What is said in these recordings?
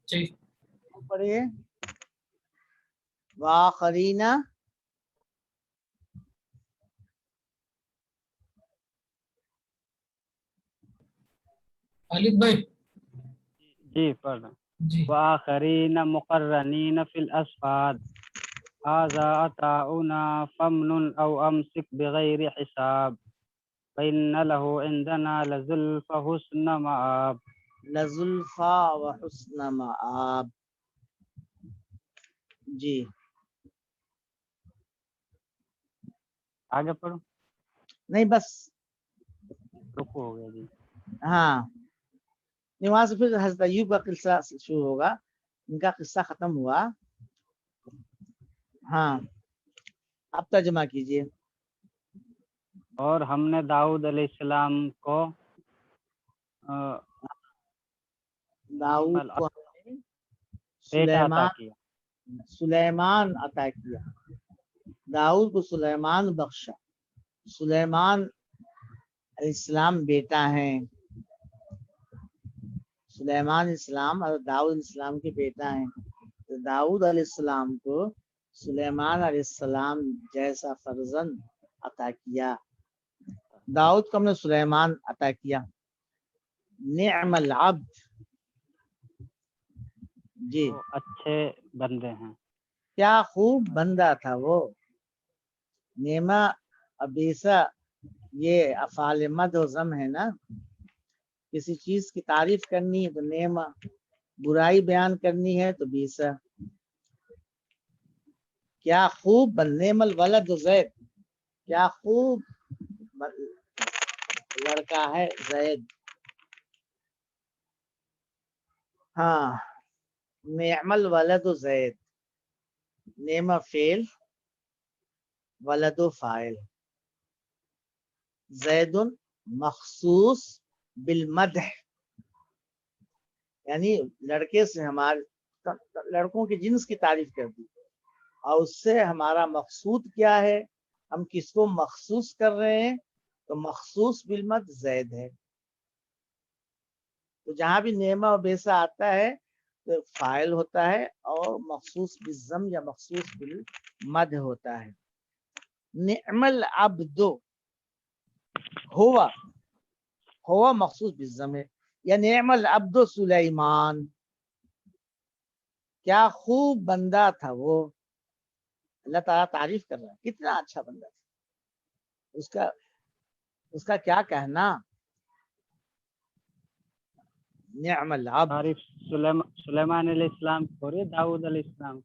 جی پڑھیے وآخرین خالد بھائی جی پڑھ رہا ہوں۔ جی وآخرین مقرنین فی الاسفاد هذا عطاؤنا فمن او امسک بغیر حساب فإن له عندنا لزلف حسن مآب۔ لزلفا وحسن مآب. جی آگے پڑھو، نہیں بس رکو ہو گیا جی۔ ہاں نہیں وہاں سے پھر حضرت ایوب کا قصہ شروع ہوگا. ان کا قصہ ختم ہوا. ہاں اب ترجمہ کیجیے. اور ہم نے داؤد علیہ السلام کو داؤد کو بیٹا عطا کیا۔ سلیمان عطا کیا. داؤد کو سلیمان بخشا. سلیمان علیہ السلام بیٹا ہیں. سلیمان علیہ السلام اور داؤد علیہ السلام کے بیٹا ہیں. تو داؤد علیہ السلام کو سلیمان علیہ السلام جیسا فرزند عطا کیا. داؤد کو ہم نے سلیمان عطا کیا. نعم العبد. جی وہ اچھے بندے ہیں۔ کیا خوب بندہ تھا وہ. نیما ابیسا یہ افعال مد و ضم ہے نا. کسی چیز کی تعریف کرنی ہے تو نیما، برائی بیان کرنی ہے تو بیسا. کیا خوب نعم الولد زید، کیا خوب لڑکا ہے زید. ہاں نعم الولد زید. نعم فعل، ولد فاعل. زید مخصوص بالمدح، یعنی لڑکے سے ہمارے لڑکوں کی جنس کی تعریف کر دی. اور اس سے ہمارا مقصود کیا ہے، ہم کس کو مخصوص کر رہے ہیں، تو مخصوص بالمد زید ہے. تو جہاں بھی نعمہ و بیسا آتا ہے تو فاعل ہوتا ہے اور مخصوص بالضم یا مخصوص بالمد ہوتا ہے. نعم العبد ہوا مخصوص بالضم ہے. یا نعم العبد سلیمان، کیا خوب بندہ تھا وہ. اللہ تعالیٰ تعریف کر رہا ہے کتنا اچھا بندہ تھا. اس کا کیا کہنا. نعم العبد. تعریف سلیمان علیہ السلام کی ہو رہی ہے، داؤد علیہ السلام۔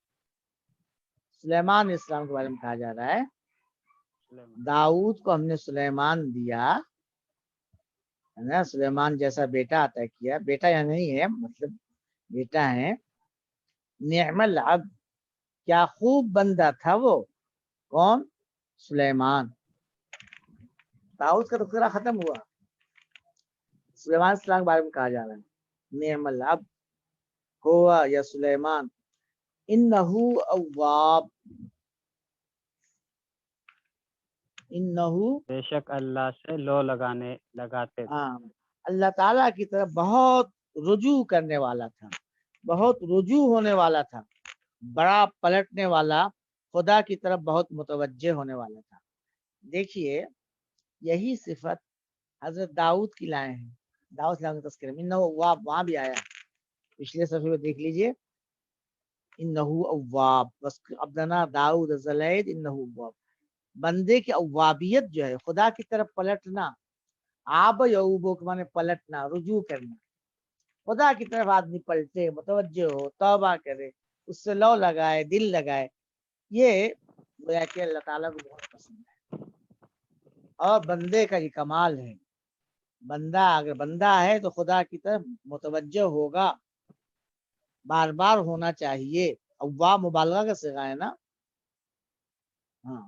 سلیمان علیہ السلام کے بارے میں کہا جا رہا ہے داؤد کو ہم نے سلیمان دیا ہے نا. سلیمان جیسا بیٹا عطا کیا. بیٹا یا نہیں ہے، مطلب بیٹا ہے. نعم العبد، کیا خوب بندہ تھا وہ. کون؟ سلیمان. داؤد کا تذکرہ ختم ہوا، سلیمان السلام کے بارے میں کہا جا رہا ہے. نعم العبد ہوا یا سلیمان. انہو اواب، انہو بے شک اللہ سے لو لگاتے تھے۔ اللہ تعالیٰ کی طرف بہت رجوع کرنے والا تھا، بہت رجوع ہونے والا تھا، بڑا پلٹنے والا، خدا کی طرف بہت متوجہ ہونے والا تھا. دیکھیے یہی صفت حضرت داؤد کی لائے ہیں. داؤد السلام کا تذکرہ انہو اواب وہاں بھی آیا، پچھلے صفحے میں دیکھ لیجئے. انہو اواب عبدنا داؤد زلید انہو اواب. بندے کی اوابیت جو ہے، خدا کی طرف پلٹنا. آب یعوبو کے معنی پلٹنا، رجوع کرنا. خدا کی طرف آدمی پلٹے، متوجہ ہو، توبہ کرے، اس سے لو لگائے، دل لگائے. یہ گویا کہ اللہ تعالیٰ کو بہت پسند ہے اور بندے کا یہ کمال ہے. بندہ اگر بندہ ہے تو خدا کی طرف متوجہ ہوگا، بار بار ہونا چاہیے. اواب مبالغہ کا صیغہ ہے نا. ہاں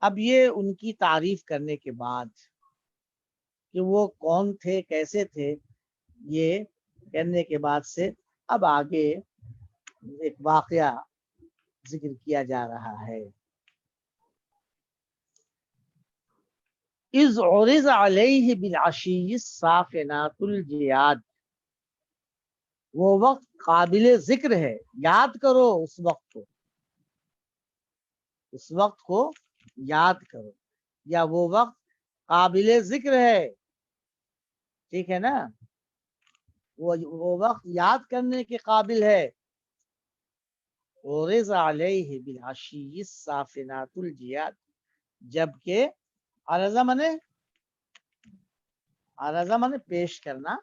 اب یہ ان کی تعریف کرنے کے بعد کہ وہ کون تھے، کیسے تھے، یہ کرنے کے بعد سے اب آگے ایک واقعہ ذکر کیا جا رہا ہے. اذ عرض علیہ بالعشی الصافنات الجیاد. وہ وقت قابل ذکر ہے، یاد کرو اس وقت کو، اس وقت کو یاد کرو، یا وہ وقت قابل ذکر ہے، ٹھیک ہے نا، وہ وقت یاد کرنے کے قابل ہے. عرض علیہ بالعشی الصافنات الجیاد، جبکہ عرضہ منے پیش کرنا،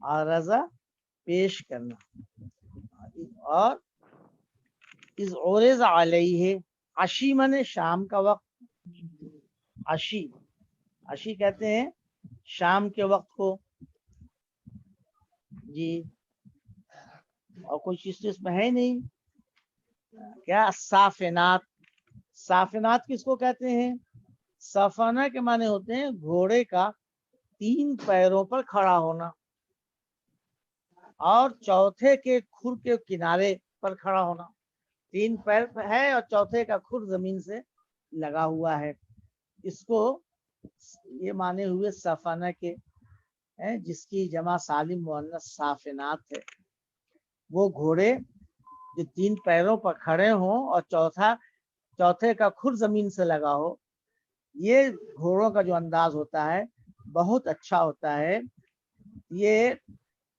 عرضہ پیش کرنا، اور از عرض علیہ، عشی منے شام کا وقت، عشی کہتے ہیں شام کے وقت کو جی. اور کوئی چیز تو اس میں ہے نہیں. کیا صافنات، صافنات کس کو کہتے ہیں؟ صافنہ کے معنی ہوتے ہیں گھوڑے کا 3 پیروں پر کھڑا ہونا اور چوتھے کے کھر کے کنارے پر کھڑا ہونا. 3 پیر ہے اور چوتھے کا کھر زمین سے لگا ہوا ہے. اس کو یہ معنی ہوئے صافنہ کے، جس کی جمع سالم مؤنث صافنات ہے. وہ گھوڑے جو 3 پیروں پر کھڑے ہوں اور چوتھے کا کھر زمین سے لگا ہو. یہ گھوڑوں کا جو انداز ہوتا ہے بہت اچھا ہوتا ہے. یہ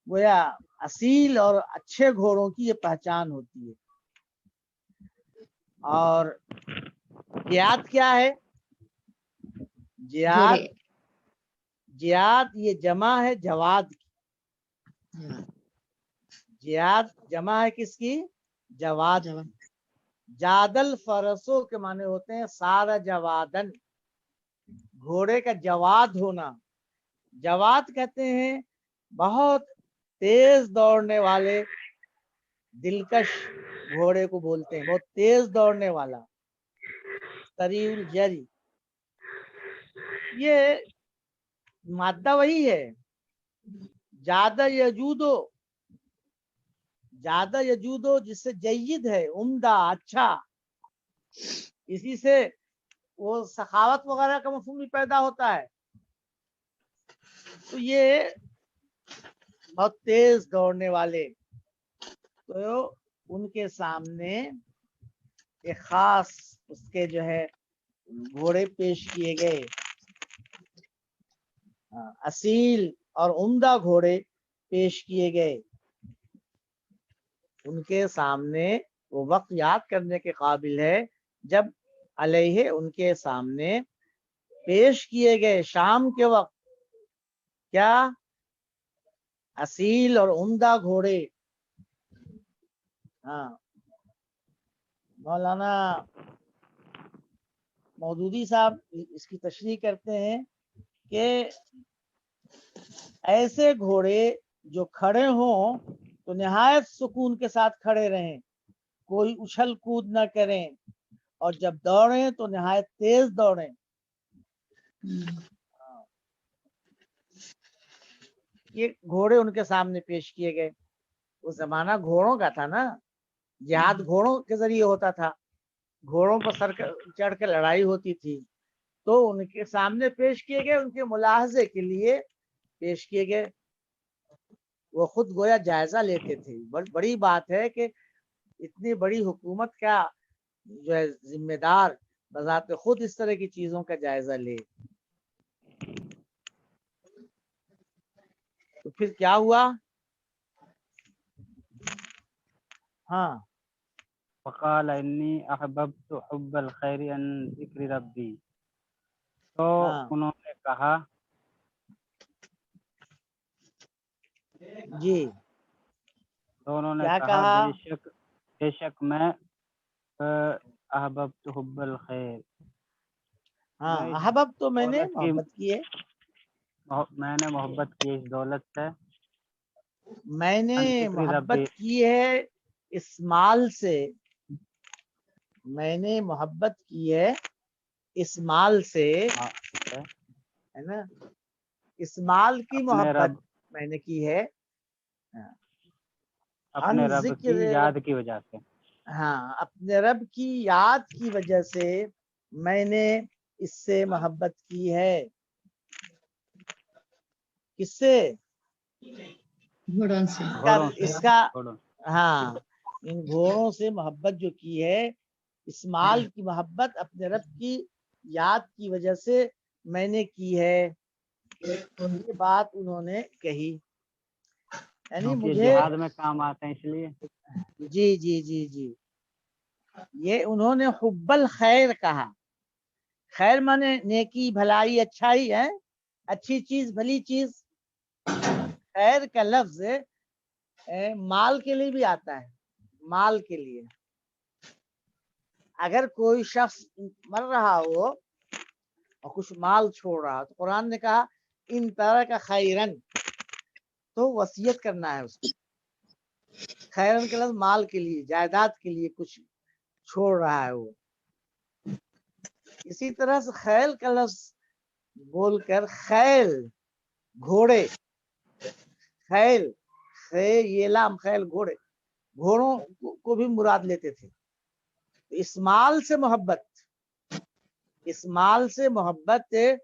گویا اصیل اور اچھے گھوڑوں کی یہ پہچان ہوتی ہے. اور جیاد کیا ہے؟ جیاد یہ جمع ہے جواد کی. جیاد جمع ہے کس کی؟ جواد. جادل فرسوں کے معنی ہوتے ہیں سارا جوادن، گھوڑے کا جواد ہونا. جواد کہتے ہیں بہت تیز دوڑنے والے، دلکش گھوڑے کو بولتے ہیں، بہت تیز دوڑنے والا، سریع الجری. یہ مادہ وہی ہے. زیادہ یجودو جس سے جید ہے، عمدہ، اچھا، اسی سے وہ سخاوت وغیرہ کا مفہوم بھی پیدا ہوتا ہے. تو یہ بہت تیز دوڑنے والے، تو ان کے سامنے ایک خاص اس کے جو ہے گھوڑے پیش کیے گئے، اصیل اور عمدہ گھوڑے پیش کیے گئے. ان کے سامنے وہ وقت یاد کرنے کے قابل ہے جب علیہ ان کے سامنے پیش کیے گئے شام کے وقت کیا؟ اصیل اور عمدہ گھوڑے. ہاں، مولانا مودودی صاحب اس کی تشریح کرتے ہیں کہ ایسے گھوڑے جو کھڑے ہوں تو نہایت سکون کے ساتھ کھڑے رہیں، کوئی اچھل کود نہ کریں، اور جب دوڑیں تو نہایت تیز دوڑیں. یہ گھوڑے ان کے سامنے پیش کیے گئے. وہ زمانہ گھوڑوں کا تھا نا، جہاد گھوڑوں کے ذریعے ہوتا تھا، گھوڑوں پر سر چڑھ کے لڑائی ہوتی تھی. تو ان کے سامنے پیش کیے گئے، ان کے ملاحظے کے لیے پیش کیے گئے. وہ خود گویا جائزہ لیتے تھے. بڑی بات ہے کہ اتنی بڑی حکومت کا جو ہے ذمہ دار بذات خود اس طرح کی چیزوں کا جائزہ لے. تو پھر کیا ہوا؟ ہاں، وقال انی احببت حب الخیر عن ذکر ربی، تو ہاں انہوں نے کہا جی، تو انہوں نے کیا کہا کہا؟ بے شک میں احببت حب الخیر، ہاں، میں اس احباب تو میں نے دولت کی محبت کی ہے، میں نے محبت کی اس دولت سے، میں نے عن ذکر محبت ربی، کی ہے اس مال سے، میں نے محبت کی ہے اس مال سے، ہے نا، اس مال کی اپنے محبت رب میں نے کی ہے اپنے عن رب کی ذکر، یاد کی وجہ سے. ہاں، اپنے رب کی یاد کی وجہ سے میں نے اس سے محبت کی ہے. کس سے؟ घोड़ों से घोड़ों से इसका घोड़ों हाँ, इन घोड़ों से मोहब्बत जो की है, इस माल की मोहब्बत अपने रब की याद की वजह से मैंने की है। ये बात उन्होंने कही, यानी क्योंकि मुझे जिहाद में काम आते हैं इसलिए। जी जी जी जी, ये उन्होंने हुब्बल खैर कहा। खैर माने नेकी, भलाई, अच्छाई है, अच्छी चीज, भली चीज। खैर का लफ्ज माल के लिए भी आता है, माल के लिए। अगर कोई शख्स मर रहा हो और कुछ माल छोड़ रहा, तो कुरान ने कहा इन तरह का खैरन, तो वसीयत करना है उसको। खैरन का लफ्ज माल के लिए, जायदाद के लिए कुछ छोड़ रहा है वो। इसी तरह से खैल का लफ्ज बोलकर खैल, घोड़े, खैल, ये लाम खैल, घोड़े, घोड़ों को भी मुराद लेते थे। तो इस माल से मोहब्बत, इस माल से मोहब्बत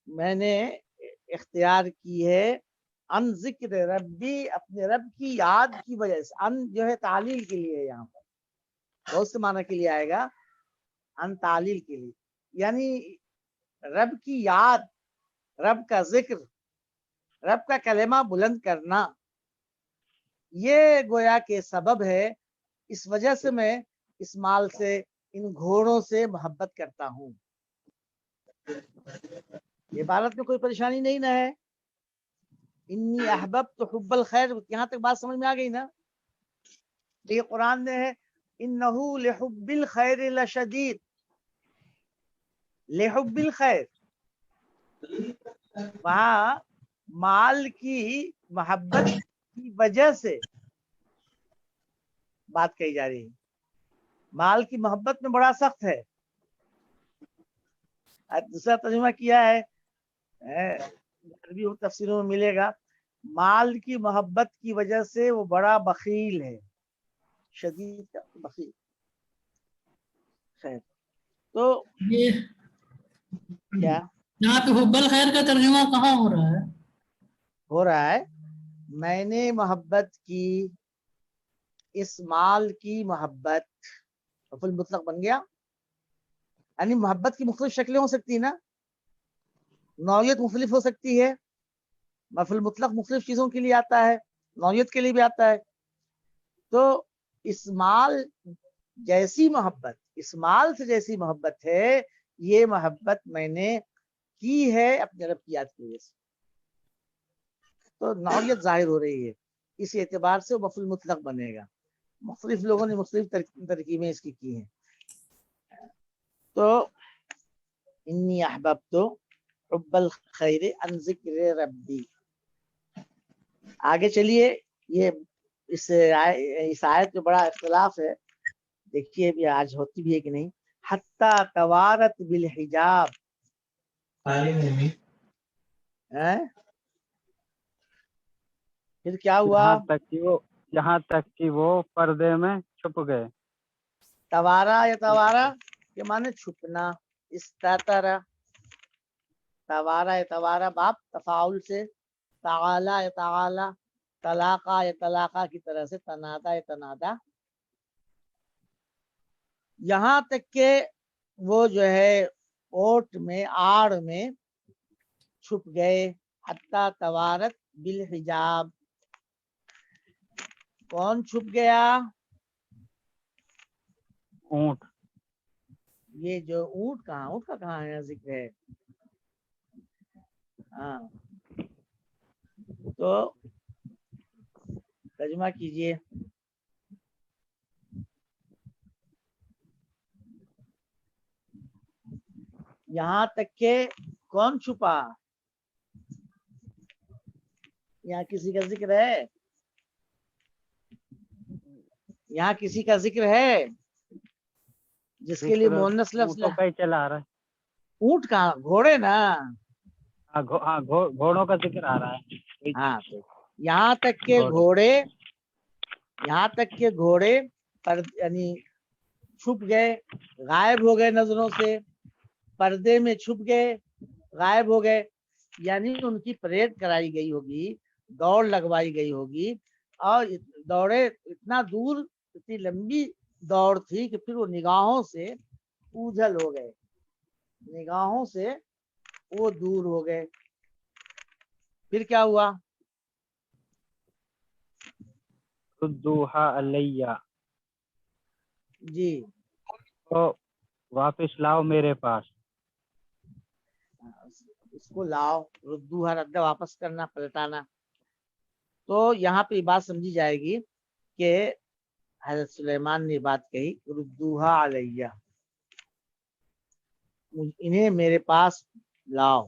मैंने इख्तियार की है। अन जिक्र रब्बी, अपने रब की याद की वजह से। अन जो है तालील के लिए, यहाँ पर बहुत से माना के लिए आएगा, अन तालील के लिए, यानी रब की याद, रब का जिक्र, रब का कलेमा बुलंद करना, ये गोया के सबब है। इस वजह से मैं इस माल से, इन घोड़ों से मोहब्बत करता हूँ। इबारत में कोई परेशानी नहीं ना है। इन्नी अहबब्तु हुब्बल खैर, यहाँ तक बात समझ में आ गई ना? ये कुरान में है इन्नहु लिहुब्बिल खैर लशदीद, लिहुब्बिल खैर, वहाँ माल की मोहब्बत की वजह से बात कही जा रही है। माल की मोहब्बत में बड़ा सख्त है। दूसरा तर्जुमा किया है, अरबी तफसीरों में मिलेगा, माल की मोहब्बत की वजह से वो बड़ा बखील है, शदीद का बखील। खैर, तो ये क्या यहाँ पे हुब्बल खैर का तर्जुमा कहाँ हो रहा है? हो रहा है? मैंने मोहब्बत की, इस माल की मोहब्बत, मफूल मुतलक बन गया। यानी मोहब्बत की मुख्तलिफ शक्लें हो सकती है ना, नौयत मुख्तलिफ हो सकती है। मफूल मुतलक मुख्तलिफ चीजों के लिए आता है, नौयत के लिए भी आता है। तो इस माल जैसी मोहब्बत, इस माल से जैसी मोहब्बत है, ये मोहब्बत मैंने की है अपने रब की याद की वजह से। तो नौयत जाहिर हो रही है, इस एतबार से वो मफूल मुतलक बनेगा। मुख्तलिफ लोगों ने मुख्तलिफ तरकीबें इसकी की हैं। तो इन्नी अहबब्तु हुब्बल खैर अन जिक्र रब्बी। आगे चलिए, ये इस आयत में बड़ा इख्तिलाफ है, देखिए भी आज होती भी है कि नहीं। हत्ता तवारत बिल हिजाब, है? फिर क्या हुआ? यहाँ तक कि वो पर्दे में छुप गए। तवारा या तवारा के माने छुपना, इस्तातरा, तवारा या तवारा बाप तफाउल से, ताला या ताला, तलाका या तलाका की तरह से, तनादा या तनादा। यहाँ तक के वो जो है ओट में, आड़ में छुप गए। हत्ता तवारत बिल हिजाब, कौन छुप गया? ऊंट। ये जो ऊंट, कहाँ, ऊंट का कहाँ है जिक्र है? हाँ, तो तर्जुमा कीजिए। यहाँ तक के कौन छुपा? यहाँ किसी का जिक्र है? यहाँ किसी का जिक्र है जिसके लिए मोहन्नस लफ्ज ऊँटों का ही चला आ रहा है। ऊंट कहाँ, घोड़े ना। हाँ, घोड़ों का जिक्र आ रहा है। हाँ, तो यहाँ तक के घोड़े, यहाँ तक के घोड़े पर यानी छुप गए, गायब हो गए नजरों से, पर्दे में छुप गए, गायब हो गए। यानी उनकी परेड कराई गई होगी, دوڑ لگوائی گئی ہوگی اور دوڑے اتنا دور، اتنی لمبی دوڑ تھی کہ پھر وہ نگاہوں سے اوجھل ہو گئے، نگاہوں سے وہ دور ہو گئے. پھر کیا ہوا؟ ردوہا علیہ، جی تو واپس لاؤ میرے پاس. اس کو لاؤ، ردوہا رد واپس کرنا، پلٹانا. تو یہاں پہ یہ بات سمجھی جائے گی کہ حضرت سلیمان نے بات کہی ردوہا علیہ، انہیں میرے پاس لاؤ،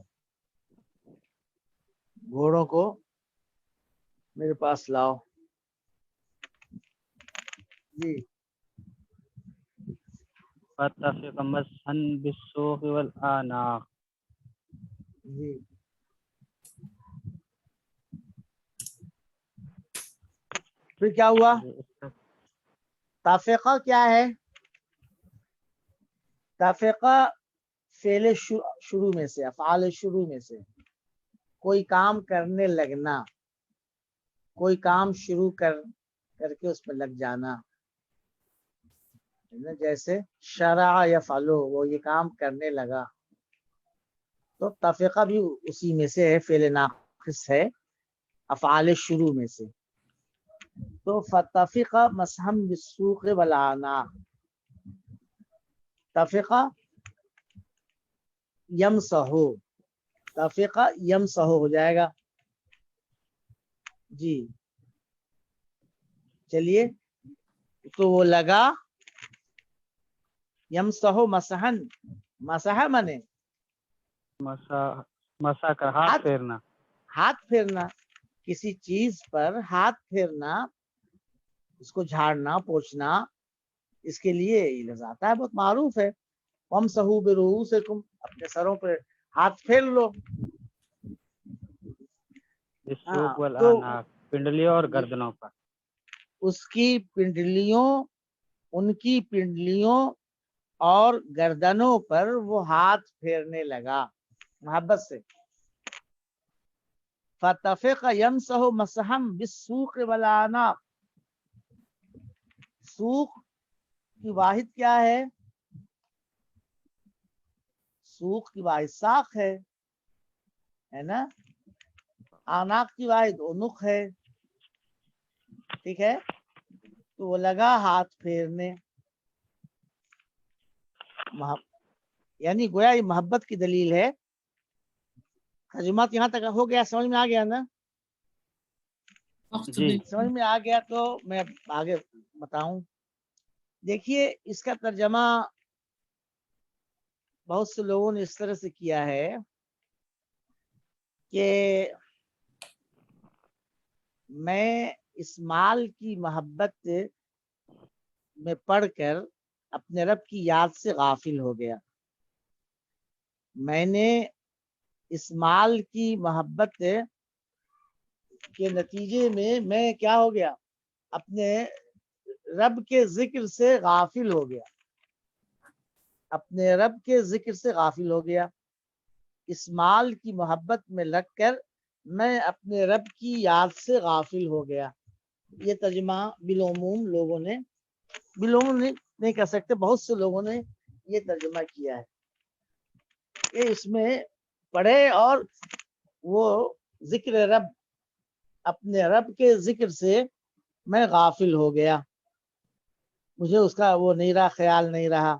گھوڑوں کو میرے پاس لاؤ. جی فَاتَّفِقَ مَسْحًا بِالسُّوقِ وَالْأَعْنَاقِ. جی پھر کیا ہوا؟ تفقہ کیا ہے؟ تفقہ فعل شروع میں سے، افعال شروع میں سے کوئی کام کرنے لگنا، کوئی کام شروع کر کے اس پہ لگ جانا. جیسے شرع یفعلو، وہ یہ کام کرنے لگا. تو تفقہ بھی اسی میں سے ہے، فعل ناقص ہے افعال شروع میں سے. تو فتفقہ مسحم بالسوق والاعناق، تفقہ یمسحو، تفقہ یمسحو ہو جائے گا. جی چلیے، تو وہ لگا یمسحو مسحن، مسح منے مسا کا ہاتھ پھیرنا، ہاتھ پھیرنا، کسی چیز پر ہاتھ پھیرنا، اس کو جھاڑنا پوچھنا، اس کے لیے یہ لفظ آتا ہے، بہت معروف ہے. وَامْسَحُوا بِرُؤُوسِكُمْ، اپنے سروں پہ ہاتھ پھیر لو. بالسوق تو والاعناق، پنڈلیوں اور گردنوں پر. اس کی پنڈلیوں، ان کی پنڈلیوں اور گردنوں پر وہ ہاتھ پھیرنے لگا محبت سے. فَتَفِقَ يَمْسَحُ مَسْحًا بِالسُّوقِ وَالْأَعْنَاقِ. سوق کی واحد کیا ہے؟ سوق کی واحد ساق ہے نا. آناق کی واحد عنق ہے. ٹھیک ہے، تو وہ لگا ہاتھ پھیرنے، یعنی گویا یہ محبت کی دلیل ہے. ترجمات یہاں تک ہو گیا، سمجھ میں آ گیا نا؟ وقت جی بھی سمجھ میں آ گیا تو میں آگے بتاؤں. دیکھیے اس کا ترجمہ بہت سے لوگوں نے اس طرح سے کیا ہے کہ میں اس مال کی محبت میں پڑھ کر اپنے رب کی یاد سے غافل ہو گیا. میں نے اس مال کی محبت کے نتیجے میں کیا ہو گیا؟ اپنے رب کے ذکر سے غافل ہو گیا، اپنے رب کے ذکر سے غافل ہو گیا. اس مال کی محبت میں لگ کر میں اپنے رب کی یاد سے غافل ہو گیا. یہ ترجمہ بالعموم لوگوں نے، بالعموم نہیں کہہ سکتے، بہت سے لوگوں نے یہ ترجمہ کیا ہے کہ اس میں پڑھے اور وہ ذکر رب، اپنے رب کے ذکر سے میں غافل ہو گیا، مجھے اس کا وہ نہیں رہا، خیال نہیں رہا.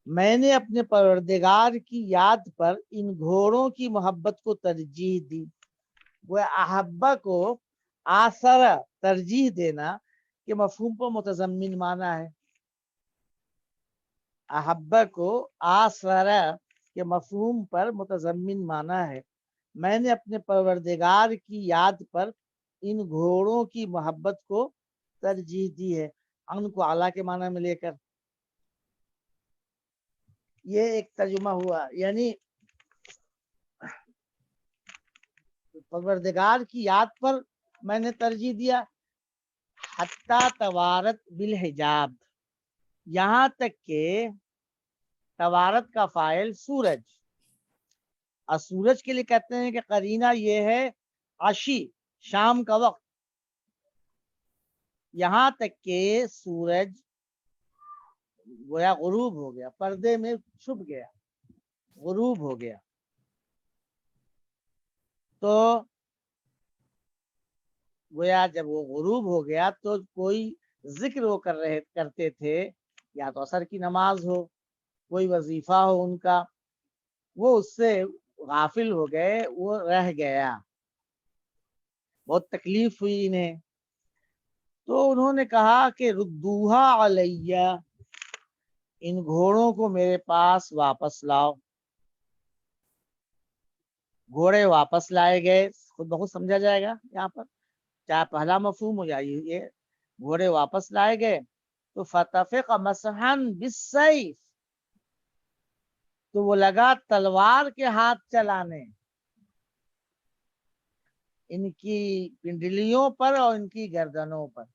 میں نے اپنے پروردگار کی یاد پر ان گھوڑوں کی محبت کو ترجیح دی. وہ احبہ کو آثر ترجیح دینا کہ مفہوم پر متضمن معنی ہے. احبہ کو آثر کے مفہوم پر متضمن معنی ہے. میں نے اپنے پروردگار کی یاد پر ان گھوڑوں کی محبت کو ترجیح دی ہے، ان کو اعلیٰ کے معنی میں لے کر. یہ ایک ترجمہ ہوا، یعنی پروردگار کی یاد پر میں نے ترجیح دیا. حتی توارت بالحجاب، یہاں تک کہ توارت کا فاعل سورج، اور سورج کے لیے کہتے ہیں کہ قرینہ یہ ہے आशी शाम का वक्त, यहाँ तक के सूरज गोया गुरूब हो गया, पर्दे में छुप गया, गुरूब हो गया। तो गोया जब वो गुरूब हो गया तो कोई जिक्र वो करते थे, या तो असर की नमाज हो, कोई वजीफा हो उनका, वो उससे गाफिल हो गए, वो रह गया, बहुत तकलीफ हुई इन्हें। तो उन्होंने कहा कि रुद्दूहा अलैया, इन घोड़ों को मेरे पास वापस लाओ। घोड़े वापस लाए गए, खुद बहुत समझा जाएगा यहाँ पर, चाहे पहला मफहूम हो जाए ये, घोड़े वापस लाए गए। तो फतफिक मसहन बिस्सैफ, तो वो लगा तलवार के हाथ चलाने, इनकी पिंडलियों पर और इनकी गर्दनों पर,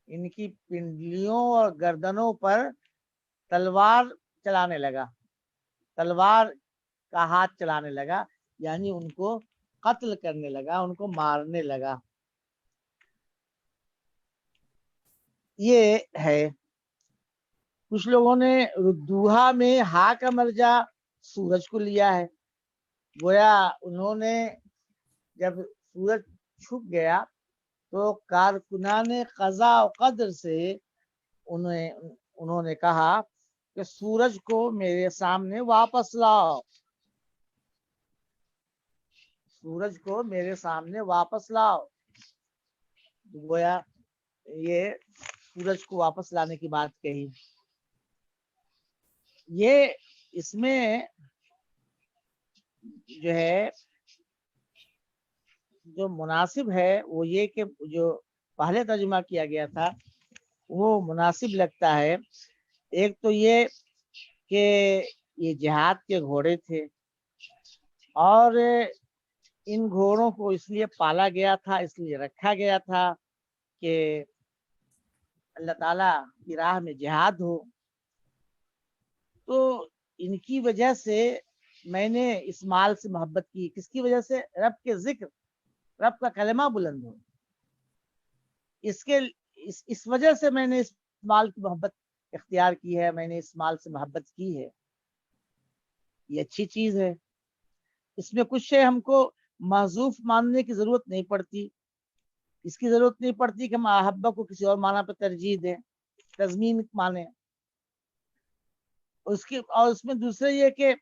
इनकी पिंडलियों और गर्दनों पर तलवार चलाने लगा, तलवार का हाथ चलाने लगा, यानी उनको कत्ल करने लगा, उनको मारने लगा। ये है। कुछ लोगों ने रुद्दूहा में हा का मर्जा सूरज को लिया है, गोया उन्होंने जब सूरज छुप गया तो कारकुनाने क़ज़ा और क़द्र से उन्होंने कहा कि सूरज को मेरे सामने वापस लाओ, सूरज को मेरे सामने वापस लाओ। गोया ये सूरज को वापस लाने की बात कही। ये इसमें जो है जो मुनासिब है वो ये कि जो पहले तर्जुमा किया गया था वो मुनासिब लगता है। एक तो ये कि ये जिहाद के घोड़े थे और इन घोड़ों को इसलिए पाला गया था, इसलिए रखा गया था कि अल्लाह ताला की राह में जिहाद हो। तो इनकी वजह से मैंने इस माल से मोहब्बत की, किसकी वजह से? रब के जिक्र, रब का कलमा बुलंद हो, इस वजह से मैंने इस माल की मोहब्बत इख्तियार की है, मैंने इस माल से मोहब्बत की है। ये अच्छी चीज है, इसमें कुछ है हमको महजूफ मानने की जरूरत नहीं पड़ती, इसकी जरूरत नहीं पड़ती कि हम अहब्बा को किसी और माना पर तरजीह दें, तजमीन माने उसकी। और उसमें दूसरे ये कि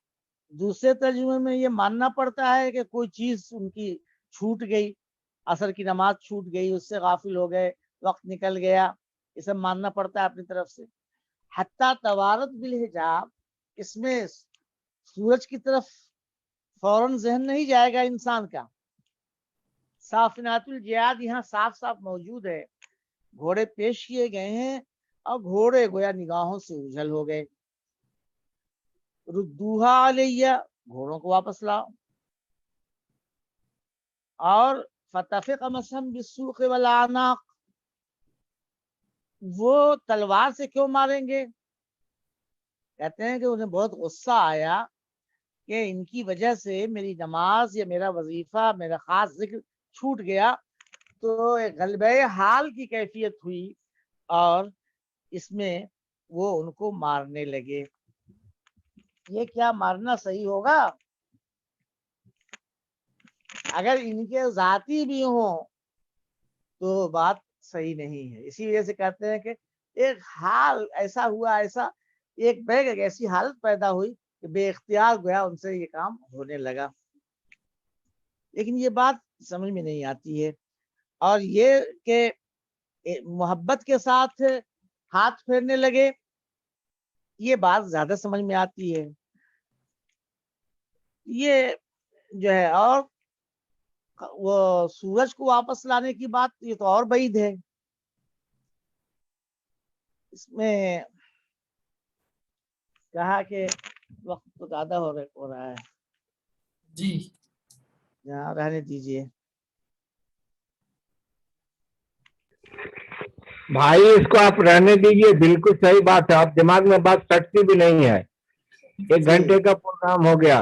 दूसरे तर्जुमे में ये मानना पड़ता है कि कोई चीज उनकी छूट गई, असर की नमाज छूट गई, उससे गाफिल हो गए, वक्त निकल गया, ये सब मानना पड़ता है अपनी तरफ से। हत्ता तवारत बिल हिजाब, इसमें सूरज की तरफ फौरन जहन नहीं जाएगा इंसान का। साफिनातुल जिहाद यहाँ साफ साफ मौजूद है, घोड़े पेश किए गए हैं और घोड़े गोया निगाहों से उछल हो गए। रुद्दूहा अलैया, घोड़ों को वापस लाओ। और फतफिक मसहम बिस्सूक़ वल आनाक़, वो तलवार से क्यों मारेंगे? कहते हैं कि उन्हें बहुत गुस्सा आया कि इनकी वजह से मेरी नमाज या मेरा वजीफा, मेरा खास जिक्र छूट गया। तो एक गलबे हाल की कैफियत हुई और इसमें वो उनको मारने लगे। ये क्या मारना सही होगा? अगर इनके जाती भी हो तो बात सही नहीं है। इसी वजह से कहते हैं कि एक हाल ऐसा हुआ, ऐसा एक ऐसी हालत पैदा हुई कि बेइख्तियार गया उनसे ये काम होने लगा। लेकिन ये बात समझ में नहीं आती है। और ये कि मोहब्बत के साथ हाथ फेरने लगे, ये बात ज्यादा समझ में आती है। ये जो है, और वो सूरज को वापस लाने की बात, ये तो और बईद है। इसमें कहा कि वक्त तो ज्यादा हो रहा है जी। यहाँ, रहने दीजिए। भाई इसको आप रहने दीजिए, बिल्कुल सही बात है, आप दिमाग में बात सटती भी नहीं है। 1 घंटे का प्रोग्राम हो गया।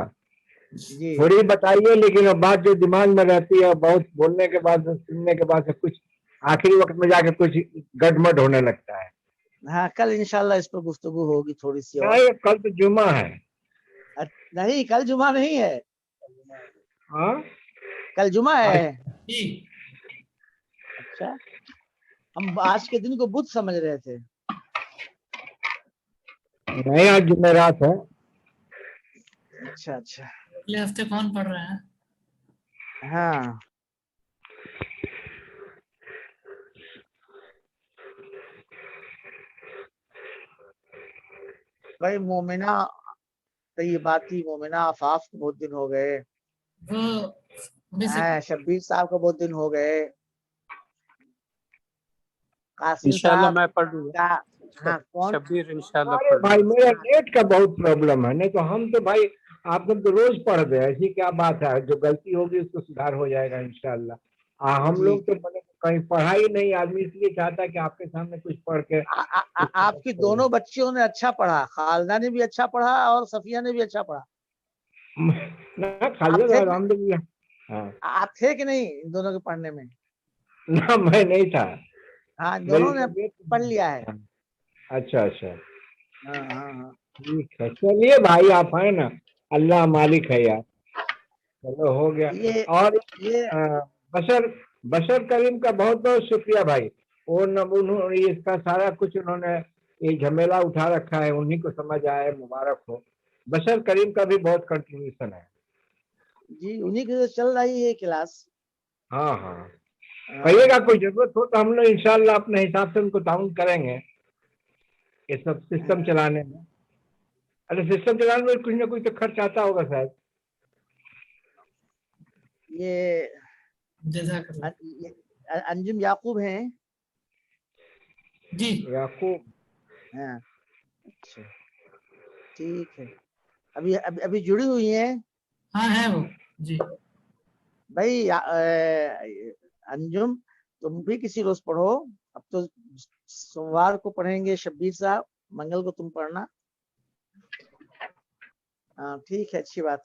जी थोड़ी बताइए, लेकिन अब बात जो दिमाग में रहती है बहुत बोलने के बाद सुनने के बाद से कुछ आखिरी वक्त में जाके कुछ गड़बड़ होने लगता है। हाँ, कल इंशाल्लाह इस पर गुफ्तगू होगी थोड़ी सी और। नहीं, कल तो जुम्मा है। नहीं, कल जुमा नहीं है, हाँ, कल जुमा है। जी अच्छा, हम आज के दिन को बुध समझ रहे थे। नहीं, आज जुमेरात है। अच्छा अच्छा, अगले हफ्ते कौन पढ़ रहे हैं? हाँ भाई मोमिना तैयबाती मोमिना आफाफ को बहुत दिन हो गए। वो अभी से हाँ, शब्बीर साहब को बहुत दिन हो गए। कासिम इंशाल्लाह साहब मैं पढ़ लूंगा। का, हाँ कौन? शब्बीर इंशाल्लाह अरे पढ़ भाई, लूंगा। मेरा नेट का बहुत प्रॉब्लम है, नहीं तो हम तो भाई आप लोग तो रोज पढ़ रहे हैं। ऐसी क्या बात है, जो गलती होगी उसको सुधार हो जाएगा इंशाल्लाह। हम जी लोग तो मैंने कहीं पढ़ा ही नहीं, आदमी इसलिए चाहता है कि आपके सामने कुछ पढ़ के आपकी दोनों बच्चियों ने अच्छा पढ़ा, खालदा ने भी अच्छा पढ़ा और सफिया ने भी अच्छा पढ़ा। ना आप खालिद थे अल्हम्दुलिल्लाह। हाँ, आप थे कि नहीं इन दोनों के पढ़ने में? ना मैं नहीं था, हाँ, इन मेरी दोनों ने तबीयत। पढ़ लिया है। हाँ, अच्छा अच्छा, हाँ हाँ हाँ। ठीक है, चलिए भाई, आप हैं ना, अल्लाह मालिक है यार। चलो हो गया। ये और ये बशर बशर करीम का बहुत बहुत शुक्रिया भाई। वो न उन्होंने इसका सारा कुछ उन्होंने ये झमेला उठा रखा है, उन्हीं को समझ आया है, मुबारक हो। बशर करीम का भी बहुत कंट्रीब्यूशन है। जी, उन्हीं की तो चल रही है क्लास। हाँ हाँ, हाँ, कहिएगा कोई जरूरत हो तो हम लोग इंशाल्लाह अपने हिसाब से उनको ताउन करेंगे ये सब सिस्टम हाँ, चलाने में। अरे सिस्टम चलाने में कुछ ना कुछ तो खर्च आता होगा शायद। ये जज़ाकल्लाह। अंजुम याकूब हैं। जी याकूब, हाँ, अच्छा, ठीक है। अभी जुड़ी हुई हैं हाँ है वो। जी भाई। अंजुम, तुम भी किसी रोज पढ़ो। अब तो सोमवार को पढ़ेंगे शब्बीर साहब, मंगल को तुम पढ़ना। हाँ ठीक है, अच्छी बात।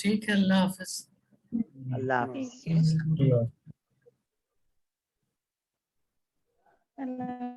ठीक है, अल्लाह हाफिज। अल्लाह हाफिज। अल्लाह